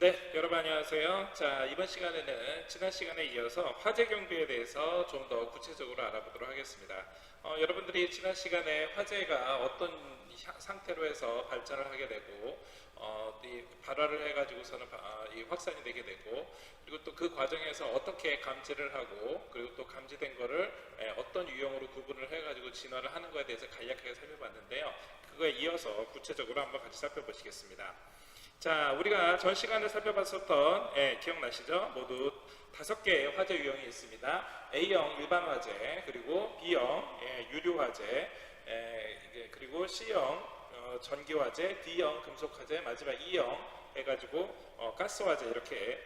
네, 여러분 안녕하세요. 자, 이번 시간에는 지난 시간에 이어서 화재 경비에 대해서 좀 더 구체적으로 알아보도록 하겠습니다. 여러분들이 지난 시간에 화재가 어떤 상태로 해서 발전을 하게 되고 이 발화를 해가지고서는 이 확산이 되게 되고, 그리고 또 그 과정에서 어떻게 감지를 하고, 그리고 또 감지된 거를 어떤 유형으로 구분을 해가지고 진화를 하는 거에 대해서 간략하게 살펴봤는데요. 그거에 이어서 구체적으로 한번 같이 살펴보시겠습니다. 자, 우리가 전 시간에 살펴봤었던, 기억나시죠? 모두 5개의 화재 유형이 있습니다. A형 일반 화재, 그리고 B형 유류 화재, 그리고 C형 전기 화재, D형 금속 화재, 마지막 E형 해가지고 가스 화재, 이렇게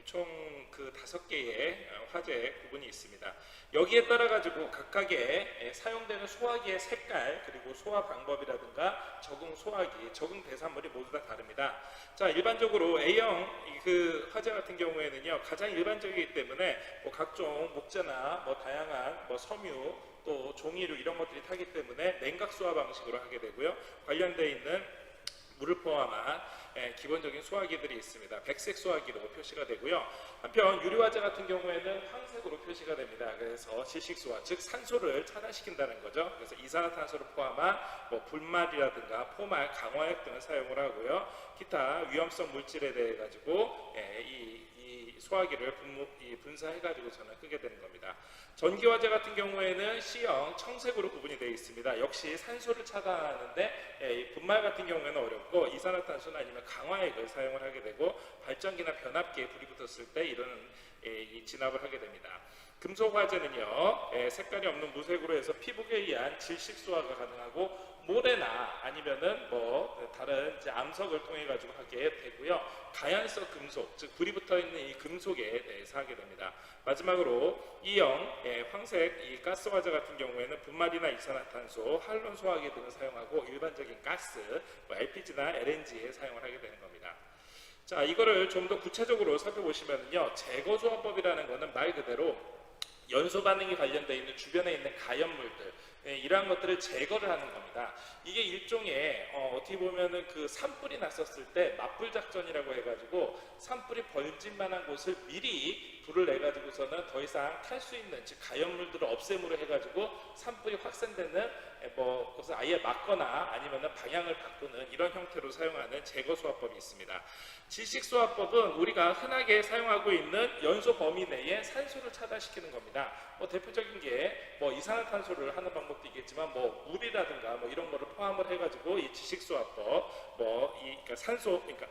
총 그 5개의 화재 구분이 있습니다. 여기에 따라 가지고 각각의 사용되는 소화기의 색깔, 그리고 소화 방법이라든가 적응 소화기, 적응 대산물이 모두 다 다릅니다. 자, 일반적으로 A형 그 화재 같은 경우에는요, 가장 일반적이기 때문에 뭐 각종 목재나 뭐 다양한 뭐 섬유, 또 종이류 이런 것들이 타기 때문에 냉각 소화 방식으로 하게 되고요. 관련되어 있는 물을 포함한 기본적인 소화기들이 있습니다. 백색 소화기로 표시가 되고요. 한편 유리화재 같은 경우에는 황색으로 표시가 됩니다. 그래서 지식소화, 즉 산소를 차단시킨다는 거죠. 그래서 이산화탄소를 포함한 뭐 불말이라든가 포말, 강화액 등을 사용을 하고요. 기타 위험성 물질에 대해 가지고 이 소화기를 분사해가지고서는 끄게 되는 겁니다. 전기화재 같은 경우에는 C형 청색으로 구분이 되어 있습니다. 역시 산소를 차단하는데 분말 같은 경우에는 어렵고 이산화탄소나 아니면 강화액을 사용을 하게 되고, 발전기나 변압기에 불이 붙었을 때 이런 진압을 하게 됩니다. 금속화재는요, 색깔이 없는 무색으로 해서 피부에 의한 질식 소화가 가능하고, 모래나 아니면은 뭐 다른 이제 암석을 통해 가지고 하게 되고요. 가연성 금속, 즉 불이 붙어 있는 이 금속에 대해서 하게 됩니다. 마지막으로 E형 황색 이 가스 화재 같은 경우에는 분말이나 이산화탄소, 할론 소화기 등을 사용하고 일반적인 가스, 뭐 LPG나 LNG에 사용을 하게 되는 겁니다. 자, 이거를 좀 더 구체적으로 살펴보시면요, 제거 소화법이라는 것은 말 그대로 연소 반응이 관련되어 있는 주변에 있는 가연물들, 이러한 것들을 제거를 하는 겁니다. 이게 일종의 어떻게 보면은 그 산불이 났었을 때 맞불 작전이라고 해가지고 산불이 번질 만한 곳을 미리 불을 내가지고서는 더 이상 탈 수 있는, 즉 가연물들을 없애므로 해가지고 산불이 확산되는 뭐 그것을 아예 막거나 아니면은 방향을 바꾸는 이런 형태로 사용하는 제거 소화법이 있습니다. 질식 소화법은 우리가 흔하게 사용하고 있는 연소 범위 내에 산소를 차단시키는 겁니다. 뭐 대표적인 게 뭐 이산화탄소를 하는 방법도 있겠지만 뭐 물이라든가 뭐 이런 거를 포함을 해가지고 이 질식 소화법, 그러니까 산소, 그러니까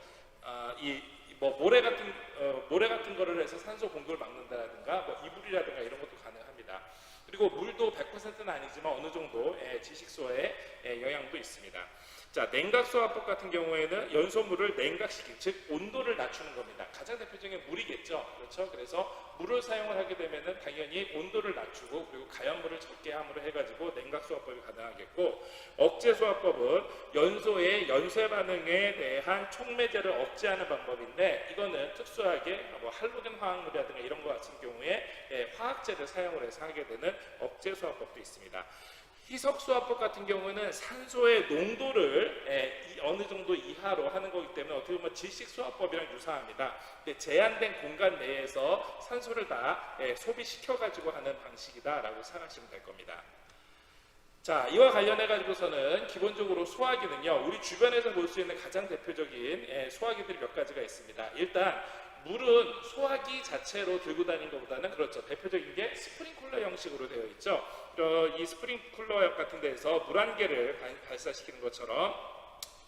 이 뭐 모래 같은 거를 해서 산소 공급을 막는다든가 뭐 이불이라든가 이런 것도 가능합니다. 그리고 물도 100%는 아니지만 어느 정도 질식소에 영향도 있습니다. 자, 냉각소화법 같은 경우에는 연소물을 냉각시키는, 즉 온도를 낮추는 겁니다. 가장 대표적인 물이겠죠. 그렇죠? 그래서 물을 사용을 하게 되면은 당연히 온도를 낮추고, 그리고 가연물을 적게 함으로 해가지고 냉각소화법이 가능하겠고, 억제소화법은 연소의 연쇄 반응에 대한 촉매제를 억제하는 방법인데, 이거는 특수하게 뭐 할로겐 화학물이라든가 이런 것 같은 경우에 화학제를 사용을 해서 하게 되는 억제소화법도 있습니다. 희석소화법 같은 경우는 산소의 농도를 어느 정도 이하로 하는 거기 때문에 어떻게 보면 질식소화법이랑 유사합니다. 제한된 공간 내에서 산소를 다 소비시켜 가지고 하는 방식이다라고 생각하시면 될 겁니다. 자, 이와 관련해 가지고서는 기본적으로 소화기는요, 우리 주변에서 볼 수 있는 가장 대표적인 소화기들이 몇 가지가 있습니다. 일단 물은 소화기 자체로 들고 다니는 것보다는, 그렇죠, 대표적인 게 스프링클러 형식으로 되어 있죠. 이 스프링클러 같은 데에서 물 한 개를 발사시키는 것처럼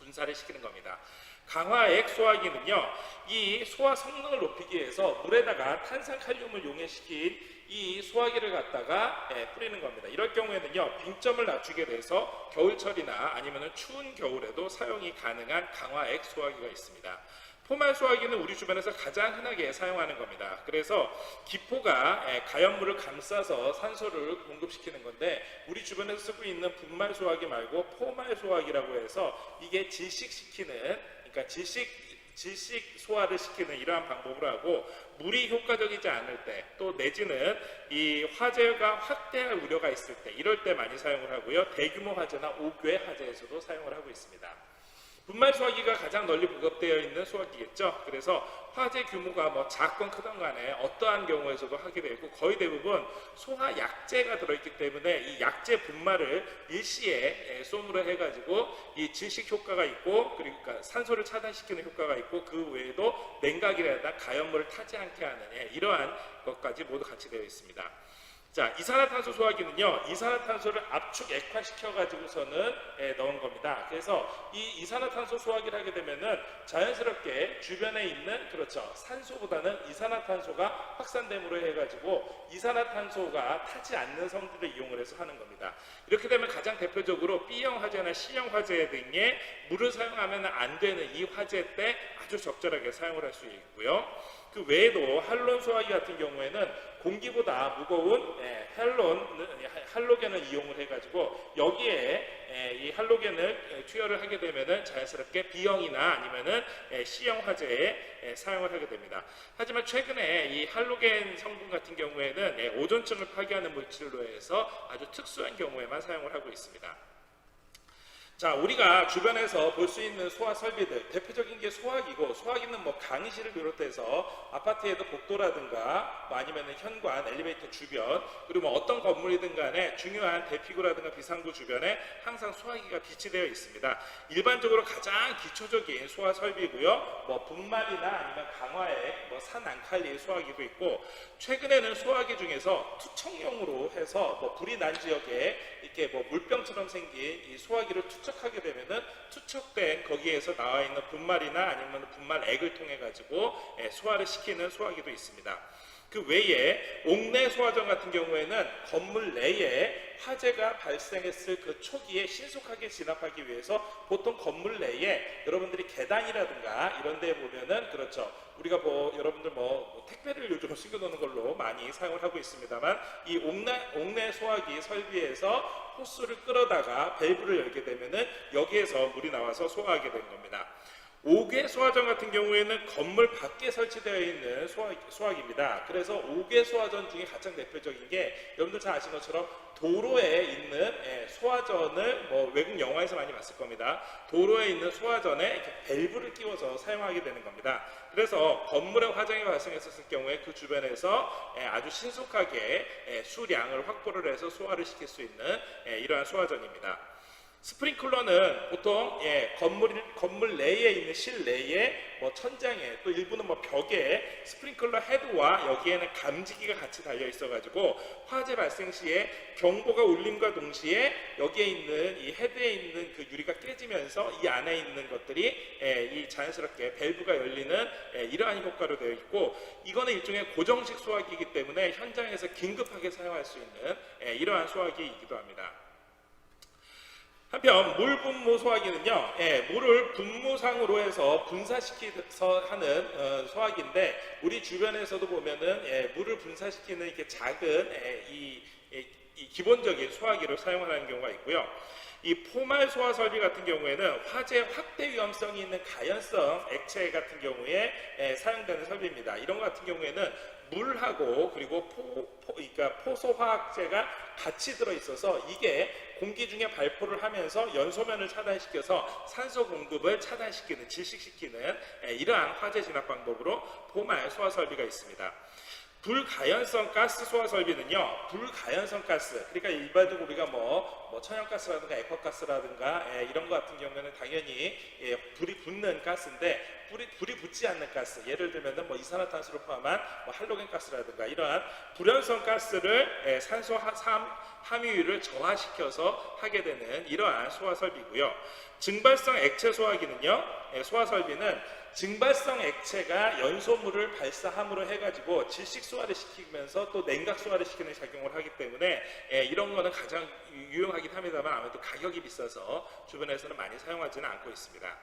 분사를 시키는 겁니다. 강화액 소화기는요, 이 소화 성능을 높이기 위해서 물에다가 탄산칼륨을 용해시킨 이 소화기를 갖다가 뿌리는 겁니다. 이럴 경우에는요, 빙점을 낮추게 돼서 겨울철이나 아니면 추운 겨울에도 사용이 가능한 강화액 소화기가 있습니다. 포말 소화기는 우리 주변에서 가장 흔하게 사용하는 겁니다. 그래서 기포가 가연물을 감싸서 산소를 공급시키는 건데, 우리 주변에서 쓰고 있는 분말 소화기 말고 포말 소화기라고 해서 이게 질식시키는, 그러니까 질식 소화를 시키는 이러한 방법으로 하고, 물이 효과적이지 않을 때, 또 내지는 이 화재가 확대할 우려가 있을 때, 이럴 때 많이 사용을 하고요. 대규모 화재나 옥외 화재에서도 사용을 하고 있습니다. 분말 소화기가 가장 널리 보급되어 있는 소화기겠죠. 그래서 화재 규모가 뭐 작건 크던 간에 어떠한 경우에서도 하게 되고 거의 대부분 소화 약제가 들어있기 때문에 이 약제 분말을 일시에 솜으로 해가지고 이 질식 효과가 있고 그리고 산소를 차단시키는 효과가 있고 그 외에도 냉각이라든가 가연물을 타지 않게 하는 이러한 것까지 모두 같이 되어 있습니다. 자, 이산화탄소 소화기는요, 이산화탄소를 압축 액화시켜 가지고서는 넣은 겁니다. 그래서 이 이산화탄소 소화기를 하게 되면은 자연스럽게 주변에 있는 그렇죠 산소보다는 이산화탄소가 확산됨으로 해가지고 이산화탄소가 타지 않는 성질을 이용을 해서 하는 겁니다. 이렇게 되면 가장 대표적으로 B형 화재나 C형 화재 등에 물을 사용하면 안 되는 이 화재 때 아주 적절하게 사용을 할 수 있고요. 그 외에도 할론 소화기 같은 경우에는 공기보다 무거운 할로겐을 이용을 해가지고 여기에 이 할로겐을 투여를 하게 되면은 자연스럽게 B형이나 아니면은 C형 화재에 사용을 하게 됩니다. 하지만 최근에 이 할로겐 성분 같은 경우에는 오존층을 파괴하는 물질로 해서 아주 특수한 경우에만 사용을 하고 있습니다. 자, 우리가 주변에서 볼 수 있는 소화 설비들, 대표적인 게 소화기고, 소화기는 뭐 강의실을 비롯해서 아파트에도 복도라든가 뭐 아니면 현관, 엘리베이터 주변, 그리고 뭐 어떤 건물이든 간에 중요한 대피구라든가 비상구 주변에 항상 소화기가 비치되어 있습니다. 일반적으로 가장 기초적인 소화 설비고요. 뭐 분말이나 아니면 강화액, 뭐 산안칼리 소화기도 있고, 최근에는 소화기 중에서 투척용으로 해서 뭐 불이 난 지역에 이렇게 뭐 물병처럼 생긴 이 소화기를 투척하게 되면은 투척된 거기에서 나와 있는 분말이나 아니면 분말액을 통해 가지고 소화를 시키는 소화기도 있습니다. 그 외에 옥내 소화전 같은 경우에는 건물 내에 화재가 발생했을 그 초기에 신속하게 진압하기 위해서 보통 건물 내에 여러분들이 계단이라든가 이런 데 보면은 그렇죠. 우리가 뭐 여러분들 뭐 택배를 요즘 숨겨놓는 걸로 많이 사용을 하고 있습니다만 이 옥내 소화기 설비에서 호스를 끌어다가 밸브를 열게 되면은 여기에서 물이 나와서 소화하게 된 겁니다. 5개 소화전 같은 경우에는 건물 밖에 설치되어 있는 소화기입니다. 그래서 5개 소화전 중에 가장 대표적인 게 여러분들 잘 아시는 것처럼 도로에 있는 소화전을 뭐 외국 영화에서 많이 봤을 겁니다. 도로에 있는 소화전에 이렇게 밸브를 끼워서 사용하게 되는 겁니다. 그래서 건물에 화재가 발생했었을 경우에 그 주변에서 아주 신속하게 수량을 확보를 해서 소화를 시킬 수 있는 이러한 소화전입니다. 스프링클러는 보통 건물 내에 있는 실내에 뭐 천장에 또 일부는 뭐 벽에 스프링클러 헤드와 여기에는 감지기가 같이 달려 있어 가지고 화재 발생 시에 경보가 울림과 동시에 여기에 있는 이 헤드에 있는 그 유리가 깨지면서 이 안에 있는 것들이 이 자연스럽게 밸브가 열리는 이러한 효과로 되어 있고, 이거는 일종의 고정식 소화기이기 때문에 현장에서 긴급하게 사용할 수 있는 이러한 소화기이기도 합니다. 한편 물 분무 소화기는요, 물을 분무상으로 해서 분사시켜서 하는 소화기인데, 우리 주변에서도 보면은 물을 분사시키는 이렇게 작은 이 기본적인 소화기로 사용하는 경우가 있고요. 이 포말 소화 설비 같은 경우에는 화재 확대 위험성이 있는 가연성 액체 같은 경우에 사용되는 설비입니다. 이런 것 같은 경우에는 물하고 그리고 그러니까 포소화학제가 같이 들어있어서 이게 공기 중에 발포를 하면서 연소면을 차단시켜서 산소 공급을 차단시키는, 질식시키는 이러한 화재 진압 방법으로 포말 소화 설비가 있습니다. 불가연성 가스 소화 설비는요, 불가연성 가스, 그러니까 일반적으로 우리가 뭐 천연가스라든가 액화가스라든가 이런 것 같은 경우에는 당연히 불이 붙는 가스인데, 불이 붙지 않는 가스, 예를 들면 뭐 이산화탄소를 포함한 뭐 할로겐 가스라든가 이러한 불연성 가스를 산소 함유율을 저하시켜서 하게 되는 이러한 소화 설비고요. 증발성 액체 소화기는요, 소화 설비는 증발성 액체가 연소물을 발사함으로 해가지고 질식 소화를 시키면서 또 냉각 소화를 시키는 작용을 하기 때문에 이런 거는 가장 유용하긴 합니다만 아무래도 가격이 비싸서 주변에서는 많이 사용하지는 않고 있습니다.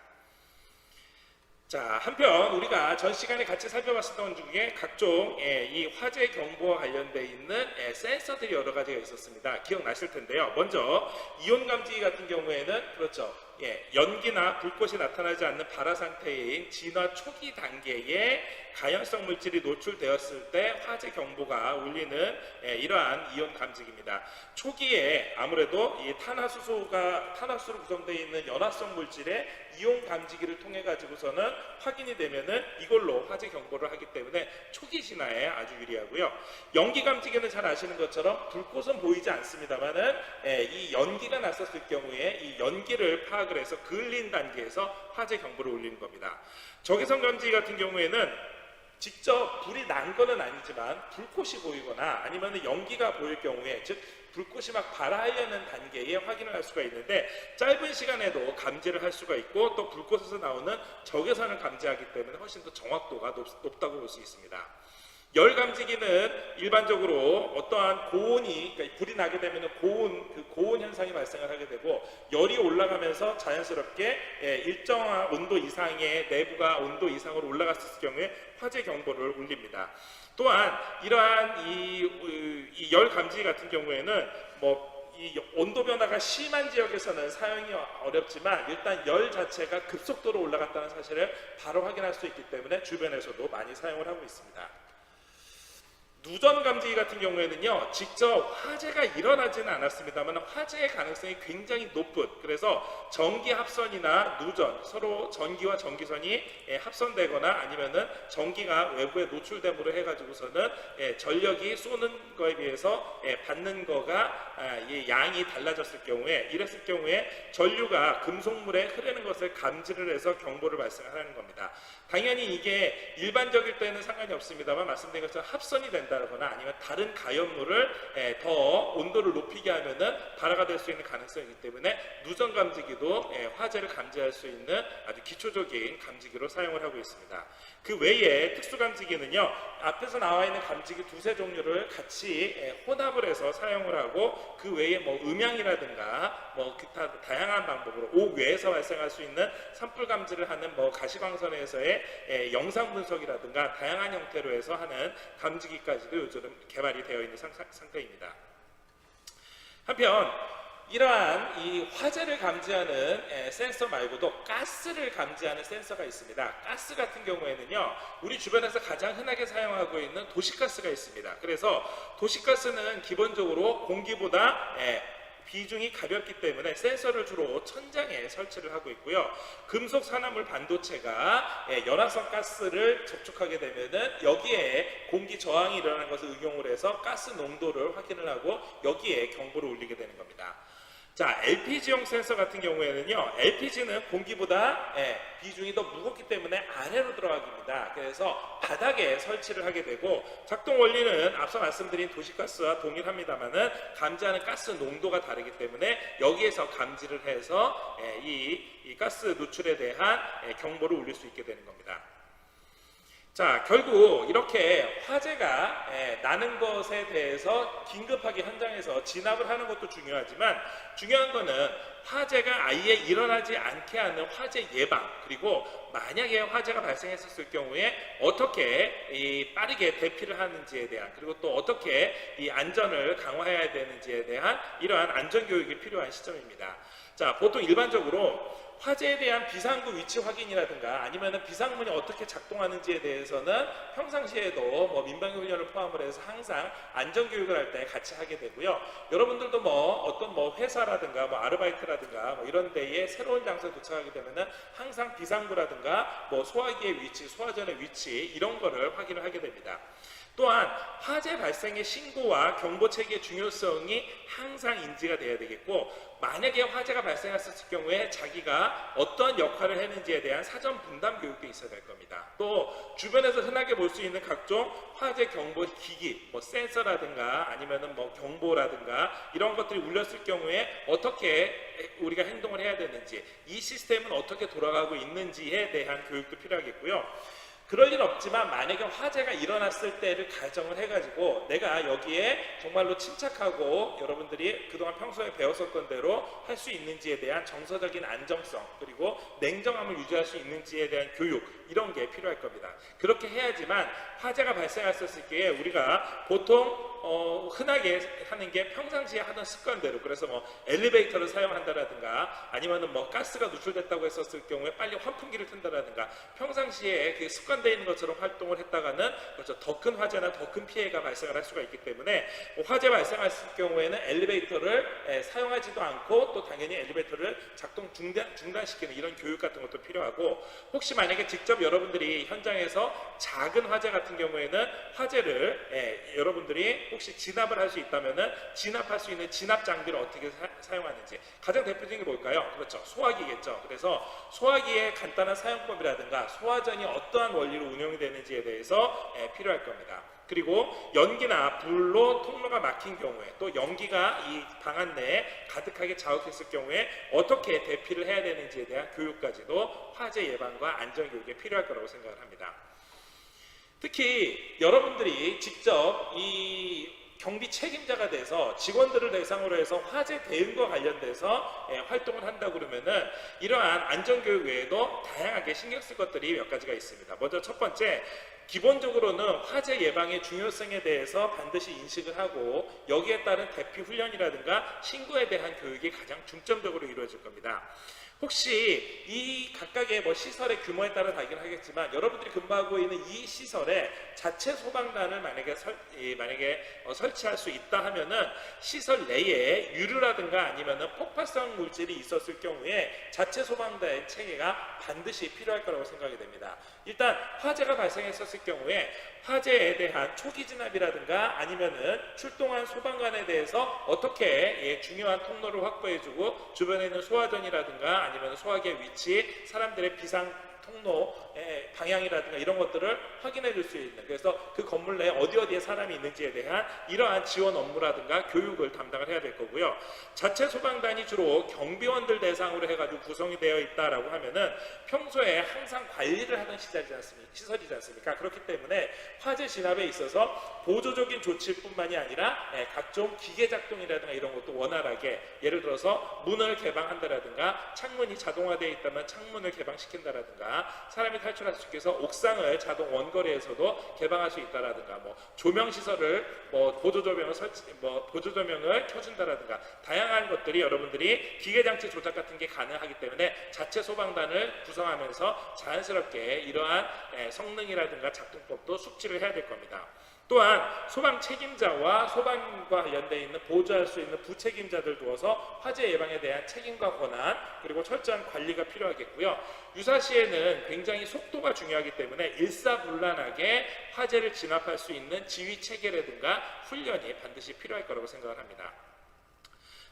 자, 한편 우리가 전 시간에 같이 살펴봤었던 중에 각종 이 화재 경보와 관련되어 있는 센서들이 여러 가지가 있었습니다. 기억나실 텐데요. 먼저 이온 감지기 같은 경우에는 그렇죠, 연기나 불꽃이 나타나지 않는 발화 상태인 진화 초기 단계에 가연성 물질이 노출되었을 때 화재 경보가 울리는 이러한 이온 감지기입니다. 초기에 아무래도 이 탄화수로 구성되어 있는 연화성 물질의 이온 감지기를 통해 가지고서는 확인이 되면은 이걸로 화재 경보를 하기 때문에 초기 진화에 아주 유리하고요. 연기 감지기는 잘 아시는 것처럼 불꽃은 보이지 않습니다만은 이 연기가 났었을 경우에 이 연기를 파악을 해서 그을린 단계에서 화재 경보를 울리는 겁니다. 적외선 감지기 같은 경우에는 직접 불이 난 거는 아니지만 불꽃이 보이거나 아니면 연기가 보일 경우에, 즉 불꽃이 막 발하려는 단계에 확인을 할 수가 있는데 짧은 시간에도 감지를 할 수가 있고 또 불꽃에서 나오는 적외선을 감지하기 때문에 훨씬 더 정확도가 높다고 볼 수 있습니다. 열 감지기는 일반적으로 어떠한 고온이, 그러니까 불이 나게 되면 고온 현상이 발생을 하게 되고 열이 올라가면서 자연스럽게 일정한 온도 이상의 내부가 온도 이상으로 올라갔을 경우에 화재 경보를 울립니다. 또한 이러한 이 열 감지기 같은 경우에는 이 온도 변화가 심한 지역에서는 사용이 어렵지만 일단 열 자체가 급속도로 올라갔다는 사실을 바로 확인할 수 있기 때문에 주변에서도 많이 사용을 하고 있습니다. 누전 감지기 같은 경우에는요, 직접 화재가 일어나지는 않았습니다만 화재의 가능성이 굉장히 높은, 그래서 전기 합선이나 누전, 서로 전기와 전기선이 합선되거나 아니면은 전기가 외부에 노출됨으로 해가지고서는 전력이 쏘는 거에 비해서 받는 거가 양이 달라졌을 경우에, 이랬을 경우에 전류가 금속물에 흐르는 것을 감지를 해서 경보를 발생하는 겁니다. 당연히 이게 일반적일 때는 상관이 없습니다만 말씀드린 것처럼 합선이 된다거나 아니면 다른 가연물을 더 온도를 높이게 하면은 발화가 될 수 있는 가능성이 있기 때문에 누전 감지기도 화재를 감지할 수 있는 아주 기초적인 감지기로 사용을 하고 있습니다. 그 외에 특수 감지기는요, 앞에서 나와 있는 감지기 두세 종류를 같이 혼합을 해서 사용을 하고 그 외에 음향이라든가 기타 다양한 방법으로 외에서 발생할 수 있는 산불 감지를 하는 가시광선에서의 영상 분석이라든가 다양한 형태로 해서 하는 감지기까지도 요즘 개발이 되어 있는 상태입니다. 한편 이러한 이 화재를 감지하는 센서 말고도 가스를 감지하는 센서가 있습니다. 가스 같은 경우에는요, 우리 주변에서 가장 흔하게 사용하고 있는 도시가스가 있습니다. 그래서 도시가스는 기본적으로 공기보다 비중이 가볍기 때문에 센서를 주로 천장에 설치를 하고 있고요. 금속 산화물 반도체가 열화성 가스를 접촉하게 되면은 여기에 공기 저항이 일어나는 것을 응용을 해서 가스 농도를 확인을 하고 여기에 경보를 울리게 되는 겁니다. 자, LPG용 센서 같은 경우에는요, LPG는 공기보다 비중이 더 무겁기 때문에 아래로 들어가기입니다. 그래서 바닥에 설치를 하게 되고 작동 원리는 앞서 말씀드린 도시가스와 동일합니다만은 감지하는 가스 농도가 다르기 때문에 여기에서 감지를 해서 이 가스 누출에 대한 경보를 울릴 수 있게 되는 겁니다. 자, 결국 이렇게 화재가 나는 것에 대해서 긴급하게 현장에서 진압을 하는 것도 중요하지만 중요한 거는 화재가 아예 일어나지 않게 하는 화재 예방, 그리고 만약에 화재가 발생했었을 경우에 어떻게 빠르게 대피를 하는지에 대한, 그리고 또 어떻게 이 안전을 강화해야 되는지에 대한 이러한 안전교육이 필요한 시점입니다. 자, 보통 일반적으로 화재에 대한 비상구 위치 확인이라든가 아니면 비상문이 어떻게 작동하는지에 대해서는 평상시에도 민방위훈련을 포함을 해서 항상 안전교육을 할 때 같이 하게 되고요. 여러분들도 어떤 회사라든가 아르바이트라든가 이런 데에 새로운 장소에 도착하게 되면은 항상 비상구라든가 소화기의 위치, 소화전의 위치 이런 거를 확인을 하게 됩니다. 또한 화재 발생의 신고와 경보 체계의 중요성이 항상 인지가 돼야 되겠고, 만약에 화재가 발생했을 경우에 자기가 어떤 역할을 했는지에 대한 사전 분담 교육도 있어야 될 겁니다. 또 주변에서 흔하게 볼 수 있는 각종 화재 경보 기기, 센서라든가 아니면은 경보라든가 이런 것들이 울렸을 경우에 어떻게 우리가 행동을 해야 되는지, 이 시스템은 어떻게 돌아가고 있는지에 대한 교육도 필요하겠고요. 그럴 일 없지만 만약에 화재가 일어났을 때를 가정을 해가지고 내가 여기에 정말로 침착하고 여러분들이 그동안 평소에 배웠었던 대로 할 수 있는지에 대한 정서적인 안정성 그리고 냉정함을 유지할 수 있는지에 대한 교육 이런 게 필요할 겁니다. 그렇게 해야지만 화재가 발생했을 때 우리가 보통 흔하게 하는 게 평상시에 하던 습관대로 그래서 뭐 엘리베이터를 사용한다라든가 아니면은 뭐 가스가 누출됐다고 했었을 경우에 빨리 환풍기를 튼다라든가 평상시에 그 습관되어 있는 것처럼 활동을 했다가는 그렇죠. 더 큰 화재나 더 큰 피해가 발생을 할 수가 있기 때문에 화재 발생했을 경우에는 엘리베이터를 사용하지도 않고 또 당연히 엘리베이터를 작동 중단시키는 이런 교육 같은 것도 필요하고 혹시 만약에 직접 여러분들이 현장에서 작은 화재 같은 경우에는 화재를 여러분들이 혹시 진압을 할 수 있다면은 진압할 수 있는 진압 장비를 어떻게 사용하는지 가장 대표적인 게 뭘까요? 그렇죠. 소화기겠죠. 그래서 소화기의 간단한 사용법이라든가 소화전이 어떠한 원리로 운영이 되는지에 대해서 필요할 겁니다. 그리고 연기나 불로 통로가 막힌 경우에 또 연기가 이 방 안내에 가득하게 자욱했을 경우에 어떻게 대피를 해야 되는지에 대한 교육까지도 화재 예방과 안전 교육에 필요할 거라고 생각을 합니다. 특히 여러분들이 직접 이 경비 책임자가 돼서 직원들을 대상으로 해서 화재 대응과 관련돼서 활동을 한다 그러면은 이러한 안전교육 외에도 다양하게 신경 쓸 것들이 몇 가지가 있습니다. 먼저 첫 번째, 기본적으로는 화재 예방의 중요성에 대해서 반드시 인식을 하고 여기에 따른 대피 훈련이라든가 신고에 대한 교육이 가장 중점적으로 이루어질 겁니다. 혹시 이 각각의 뭐 시설의 규모에 따라 다르긴 하겠지만 여러분들이 근무하고 있는 이 시설에 자체 소방단을 만약에 설치할 수 있다 하면은 시설 내에 유류라든가 아니면은 폭발성 물질이 있었을 경우에 자체 소방단의 체계가 반드시 필요할 거라고 생각이 됩니다. 일단 화재가 발생했었을 경우에 화재에 대한 초기 진압이라든가 아니면은 출동한 소방관에 대해서 어떻게 중요한 통로를 확보해주고 주변에 있는 소화전이라든가 아니면 소화기의 위치, 사람들의 비상 통로 방향이라든가 이런 것들을 확인해 줄 수 있는 그래서 그 건물 내에 어디에 사람이 있는지에 대한 이러한 지원 업무라든가 교육을 담당을 해야 될 거고요. 자체 소방단이 주로 경비원들 대상으로 해가지고 구성이 되어 있다라고 하면은 평소에 항상 관리를 하던 시설이지 않습니까? 그렇기 때문에 화재 진압에 있어서 보조적인 조치뿐만이 아니라 각종 기계 작동이라든가 이런 것도 원활하게 예를 들어서 문을 개방한다라든가 창문이 자동화되어 있다면 창문을 개방시킨다라든가 사람이 탈출할 수 있게 해서 옥상을 자동 원거리에서도 개방할 수 있다라든가 뭐 조명 시설을 보조조명을 켜준다라든가 다양한 것들이 여러분들이 기계장치 조작 같은 게 가능하기 때문에 자체 소방단을 구성하면서 자연스럽게 이러한 성능이라든가 작동법도 숙지를 해야 될 겁니다. 또한 소방 책임자와 소방과 관련되어 있는 보조할 수 있는 부책임자들 두어서 화재 예방에 대한 책임과 권한 그리고 철저한 관리가 필요하겠고요. 유사시에는 굉장히 속도가 중요하기 때문에 일사불란하게 화재를 진압할 수 있는 지휘 체계라든가 훈련이 반드시 필요할 거라고 생각을 합니다.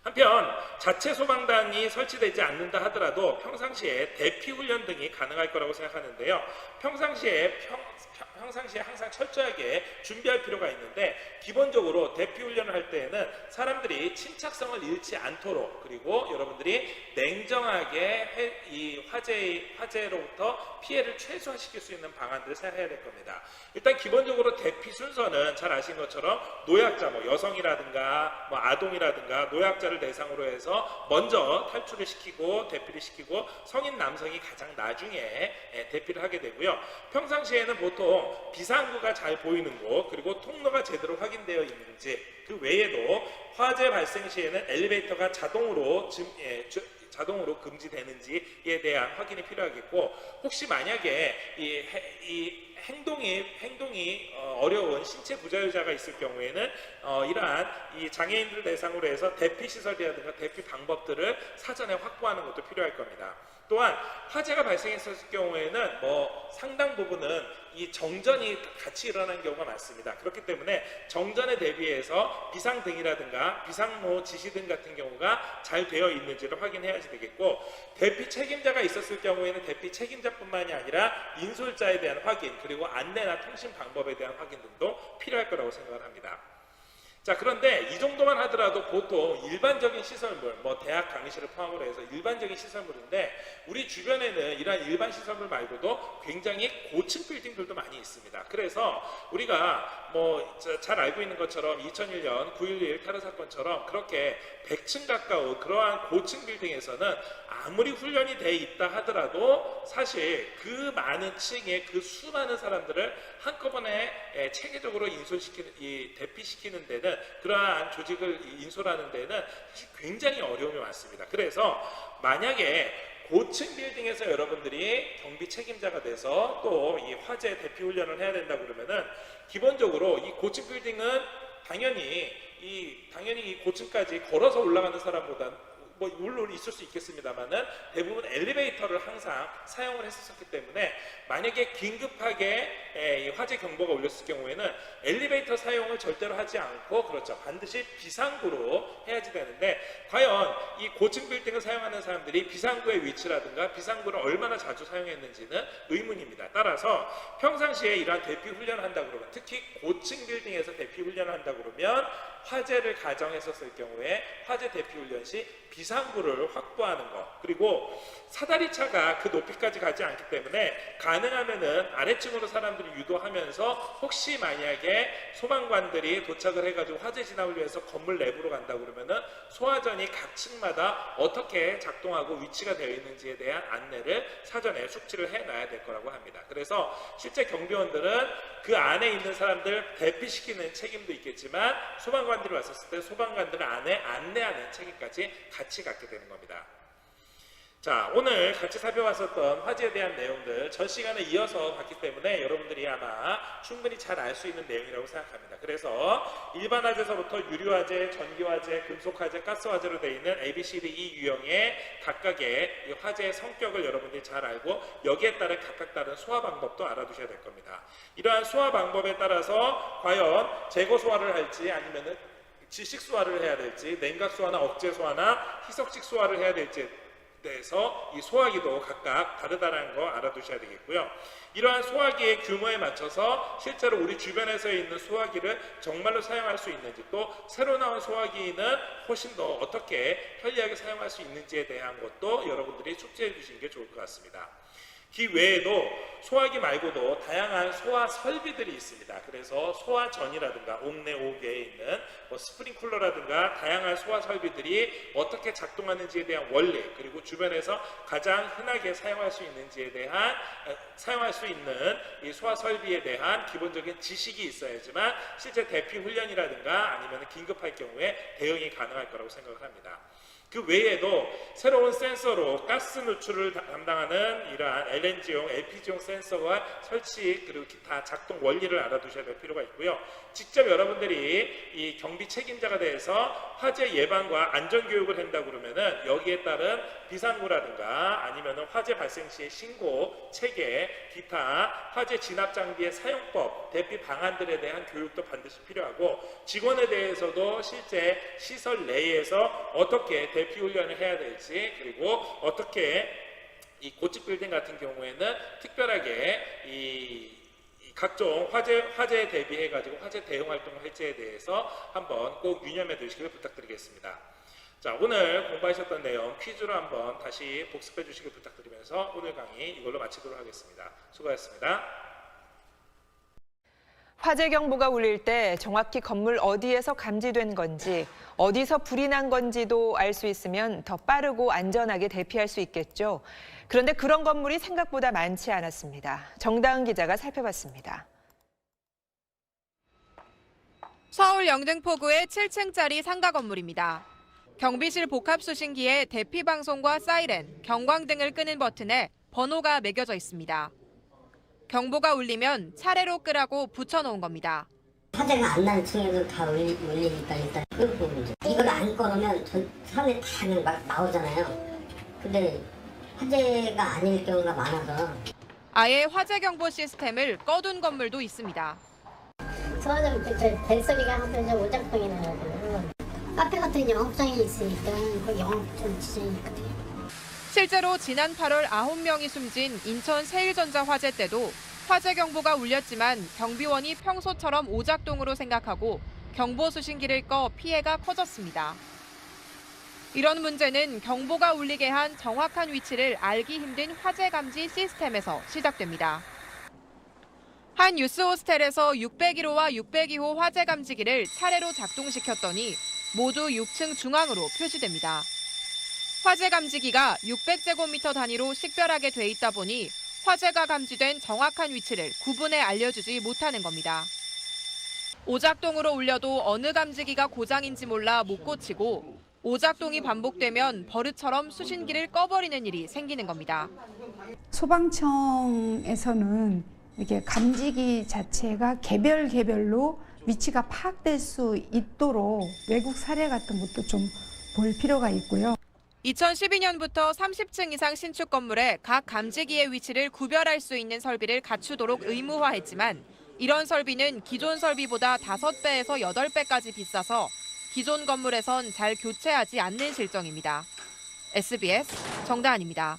한편 자체 소방단이 설치되지 않는다 하더라도 평상시에 대피 훈련 등이 가능할 거라고 생각하는데요. 평상시에 항상 철저하게 준비할 필요가 있는데 기본적으로 대피 훈련을 할 때에는 사람들이 침착성을 잃지 않도록 그리고 여러분들이 냉정하게 이 화재로부터 피해를 최소화시킬 수 있는 방안들을 생각해야 될 겁니다. 일단 기본적으로 대피 순서는 잘 아시는 것처럼 노약자, 여성이라든가 아동이라든가 노약자를 대상으로 해서 먼저 탈출을 시키고 대피를 시키고 성인 남성이 가장 나중에 대피를 하게 되고요. 평상시에는 보통 비상구가 잘 보이는 곳 그리고 통로가 제대로 확인되어 있는지 그 외에도 화재 발생 시에는 엘리베이터가 자동으로 금지되는지에 대한 확인이 필요하겠고 혹시 만약에 이 행동이 어려운 신체 부자유자가 있을 경우에는 이러한 이 장애인들 대상으로 해서 대피 시설이라든가 대피 방법들을 사전에 확보하는 것도 필요할 겁니다. 또한 화재가 발생했을 경우에는 상당 부분은 이 정전이 같이 일어나는 경우가 많습니다. 그렇기 때문에 정전에 대비해서 비상등이라든가 비상로 지시등 같은 경우가 잘 되어 있는지를 확인해야 되겠고 대피 책임자가 있었을 경우에는 대피 책임자뿐만이 아니라 인솔자에 대한 확인 그리고 안내나 통신 방법에 대한 확인 등도 필요할 거라고 생각을 합니다. 자, 그런데 이 정도만 하더라도 보통 일반적인 시설물, 뭐 대학 강의실을 포함으로 해서 일반적인 시설물인데 우리 주변에는 이러한 일반 시설물 말고도 굉장히 고층 빌딩들도 많이 있습니다. 그래서 우리가 뭐 잘 알고 있는 것처럼 2001년 9.11 테러 사건처럼 그렇게 100층 가까운 그러한 고층 빌딩에서는 아무리 훈련이 돼 있다 하더라도 사실 그 많은 층의 그 수많은 사람들을 한꺼번에 체계적으로 대피시키는 데는 그러한 조직을 인솔하는 데는 사실 굉장히 어려움이 많습니다. 그래서 만약에 고층 빌딩에서 여러분들이 경비 책임자가 돼서 또 이 화재 대피 훈련을 해야 된다 그러면은 기본적으로 이 고층 빌딩은 당연히 이 고층까지 걸어서 올라가는 사람보다 뭐 물론 있을 수 있겠습니다만은 대부분 엘리베이터를 항상 사용을 했었기 때문에 만약에 긴급하게 화재 경보가 울렸을 경우에는 엘리베이터 사용을 절대로 하지 않고 그렇죠, 반드시 비상구로 해야지 되는데 과연 이 고층 빌딩을 사용하는 사람들이 비상구의 위치라든가 비상구를 얼마나 자주 사용했는지는 의문입니다. 따라서 평상시에 이러한 대피 훈련을 한다 그러면 특히 고층 빌딩에서 대피 훈련을 한다 그러면 화재를 가정했었을 경우에 화재 대피 훈련 시 비상구를 확보하는 것, 그리고 사다리차가 그 높이까지 가지 않기 때문에 가능하면은 아래층으로 사람들이 유도하면서 혹시 만약에 소방관들이 도착을 해가지고 화재 진압을 위해서 건물 내부로 간다 그러면은 소화전이 각 층마다 어떻게 작동하고 위치가 되어 있는지에 대한 안내를 사전에 숙지를 해놔야 될 거라고 합니다. 그래서 실제 경비원들은 그 안에 있는 사람들 대피시키는 책임도 있겠지만 소방관들이 왔었을 때 소방관들을 안내하는 책임까지 같이 갖게 되는 겁니다. 자, 오늘 같이 살펴봤었던 화재에 대한 내용들 전 시간에 이어서 봤기 때문에 여러분들이 아마 충분히 잘 알 수 있는 내용이라고 생각합니다. 그래서 일반 화재서부터 유리화재, 전기화재, 금속화재, 가스화재로 되어 있는 ABCD 유형의 각각의 화재의 성격을 여러분들이 잘 알고 여기에 따른 각각 다른 소화 방법도 알아두셔야 될 겁니다. 이러한 소화 방법에 따라서 과연 재고 소화를 할지 아니면은 지식 소화를 해야 될지 냉각 소화나 억제 소화나 희석식 소화를 해야 될지 대해서 이 소화기도 각각 다르다는 거 알아두셔야 되겠고요. 이러한 소화기의 규모에 맞춰서 실제로 우리 주변에서 있는 소화기를 정말로 사용할 수 있는지 또 새로 나온 소화기는 훨씬 더 어떻게 편리하게 사용할 수 있는지에 대한 것도 여러분들이 숙지해 주시는 게 좋을 것 같습니다. 그 외에도 소화기 말고도 다양한 소화 설비들이 있습니다. 그래서 소화전이라든가 옥내 옥에 있는 스프링쿨러라든가 다양한 소화 설비들이 어떻게 작동하는지에 대한 원리, 그리고 주변에서 가장 흔하게 사용할 수 있는지에 대한 사용할 수 있는 이 소화 설비에 대한 기본적인 지식이 있어야지만 실제 대피 훈련이라든가 아니면 긴급할 경우에 대응이 가능할 거라고 생각을 합니다. 그 외에도 새로운 센서로 가스 누출을 담당하는 이러한 LNG용, LPG용 센서와 설치 그리고 기타 작동 원리를 알아두셔야 될 필요가 있고요. 직접 여러분들이 이 경비 책임자가 돼서 화재 예방과 안전 교육을 한다 그러면은 여기에 따른 비상구라든가 아니면은 화재 발생 시의 신고 체계, 기타 화재 진압 장비의 사용법, 대피 방안들에 대한 교육도 반드시 필요하고 직원에 대해서도 실제 시설 내에서 어떻게 대피 훈련을 해야 될지 그리고 어떻게 이 고층 빌딩 같은 경우에는 특별하게 이 각종 화재에 대비해 가지고 화재 대응 활동을 할지에 대해서 한번 꼭 유념해 두시길 부탁드리겠습니다. 자, 오늘 공부하셨던 내용 퀴즈로 한번 다시 복습해 주시길 부탁드리면서 오늘 강의 이걸로 마치도록 하겠습니다. 수고하셨습니다. 화재 경보가 울릴 때 정확히 건물 어디에서 감지된 건지, 어디서 불이 난 건지도 알 수 있으면 더 빠르고 안전하게 대피할 수 있겠죠. 그런데 그런 건물이 생각보다 많지 않았습니다. 정다은 기자가 살펴봤습니다. 서울 영등포구의 7층짜리 상가 건물입니다. 경비실 복합 수신기에 대피 방송과 사이렌, 경광 등을 끄는 버튼에 번호가 매겨져 있습니다. 경보가 울리면 차례로 끄라고 붙여놓은 겁니다. 화재가 안 나는 층에도 다 울리니까 일단 끄고 이제 이걸 안 꺼놓으면 사람들이 다 그냥 막 나오잖아요. 근데 화재가 아닐 경우가 많아서 아예 화재 경보 시스템을 꺼둔 건물도 있습니다. 소화전 벨소리가 항상 오작동이 나거든요. 카페 같은 영업장이 있으니까 그 영업 좀 지정이 있거든요. 실제로 지난 8월 9명이 숨진 인천 세일전자 화재 때도 화재 경보가 울렸지만 경비원이 평소처럼 오작동으로 생각하고 경보 수신기를 꺼 피해가 커졌습니다. 이런 문제는 경보가 울리게 한 정확한 위치를 알기 힘든 화재 감지 시스템에서 시작됩니다. 한 뉴스 호스텔에서 601호와 602호 화재 감지기를 차례로 작동시켰더니 모두 6층 중앙으로 표시됩니다. 화재 감지기가 600제곱미터 단위로 식별하게 돼 있다 보니 화재가 감지된 정확한 위치를 구분해 알려주지 못하는 겁니다. 오작동으로 울려도 어느 감지기가 고장인지 몰라 못 고치고 오작동이 반복되면 버릇처럼 수신기를 꺼버리는 일이 생기는 겁니다. 소방청에서는 이렇게 감지기 자체가 개별로 위치가 파악될 수 있도록 외국 사례 같은 것도 좀 볼 필요가 있고요. 2012년부터 30층 이상 신축 건물에 각 감지기의 위치를 구별할 수 있는 설비를 갖추도록 의무화했지만 이런 설비는 기존 설비보다 5배에서 8배까지 비싸서 기존 건물에선 잘 교체하지 않는 실정입니다. SBS 정다은입니다.